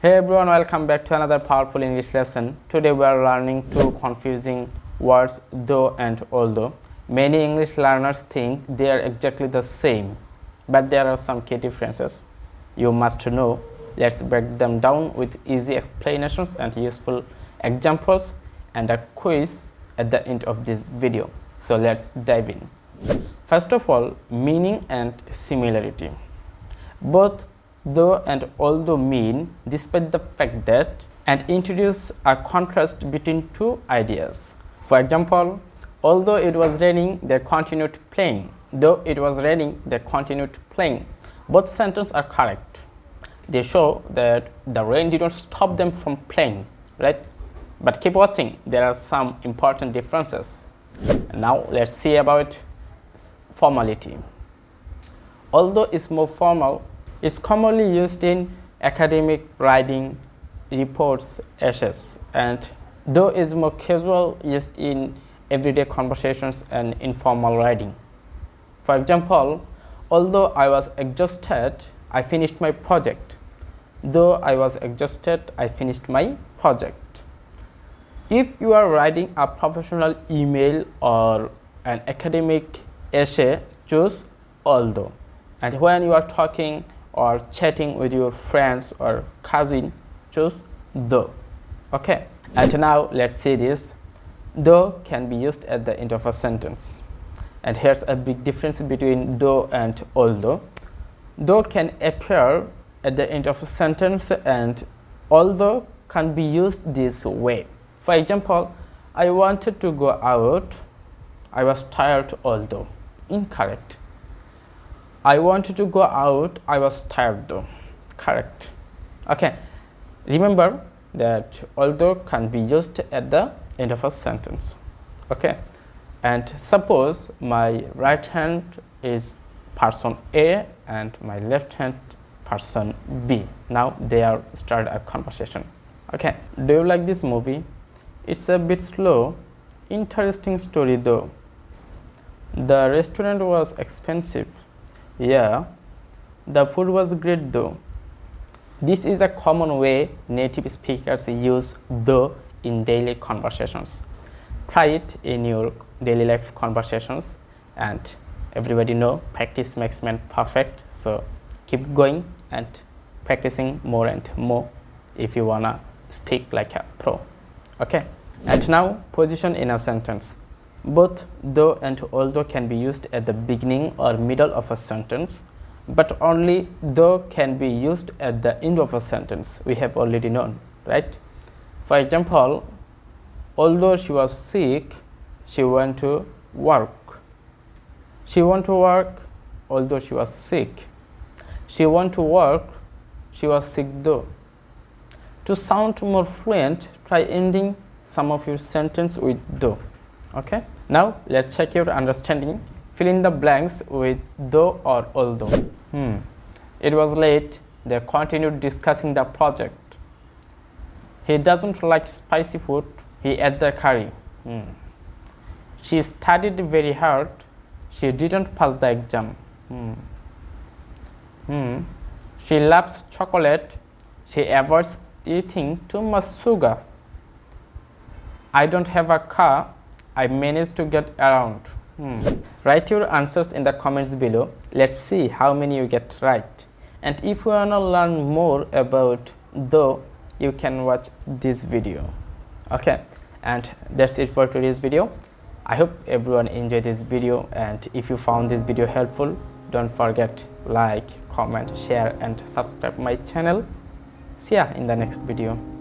Hey everyone, welcome back to another powerful English lesson. Today we are learning two confusing words, though and although. Many English learners think they are exactly the same, but there are some key differences you must know. Let's break them down with easy explanations and useful examples and a quiz at the end of this video. So let's dive in. First of all, meaning and similarity. Both though and although mean despite the fact that and introduce a contrast between two ideas. For example, although it was raining, they continued playing. Though it was raining, they continued playing. Both sentences are correct. They show that the rain did not stop them from playing, right? But keep watching, there are some important differences. Now let's see about formality. Although it's more formal, it's commonly used in academic writing, reports, essays, and though is more casual, used in everyday conversations and informal writing. For example, although I was exhausted, I finished my project. Though I was exhausted, I finished my project. If you are writing a professional email or an academic essay, choose although. And when you are talking or chatting with your friends or cousin, choose though. Okay, and now let's see this. Though can be used at the end of a sentence, and here's a big difference between though and although. Though can appear at the end of a sentence, and although can be used this way. For example, I wanted to go out, I was tired although. Incorrect. I wanted to go out, I was tired though. Correct. Okay, remember that although can be used at the end of a sentence. Okay, and suppose my right hand is person A and my left hand person B. Now they are start a conversation. Okay, do you like this movie? It's a bit slow. Interesting story though. The restaurant was expensive. Yeah, the food was great though. This is a common way native speakers use though in daily conversations. Try it in your daily life conversations, and everybody know practice makes man perfect. So keep going and practicing more and more if you wanna speak like a pro. Okay, and now position in a sentence. Both though and although can be used at the beginning or middle of a sentence, but only though can be used at the end of a sentence. We have already known, right? For example, although she was sick, she went to work. She went to work although she was sick. She went to work, she was sick though. To sound more fluent, try ending some of your sentence with though. Okay, now let's check your understanding. Fill in the blanks with though or although. It was late, they continued discussing the project. He doesn't like spicy food, he ate the curry. She studied very hard, she didn't pass the exam. She loves chocolate, she avoids eating too much sugar. I don't have a car, I managed to get around. Write your answers in the comments below. Let's see how many you get right. And if you want to learn more about though, you can watch this video. Okay, and that's it for today's video. I hope everyone enjoyed this video, and if you found this video helpful, don't forget like, comment, share and subscribe my channel. See ya in the next video.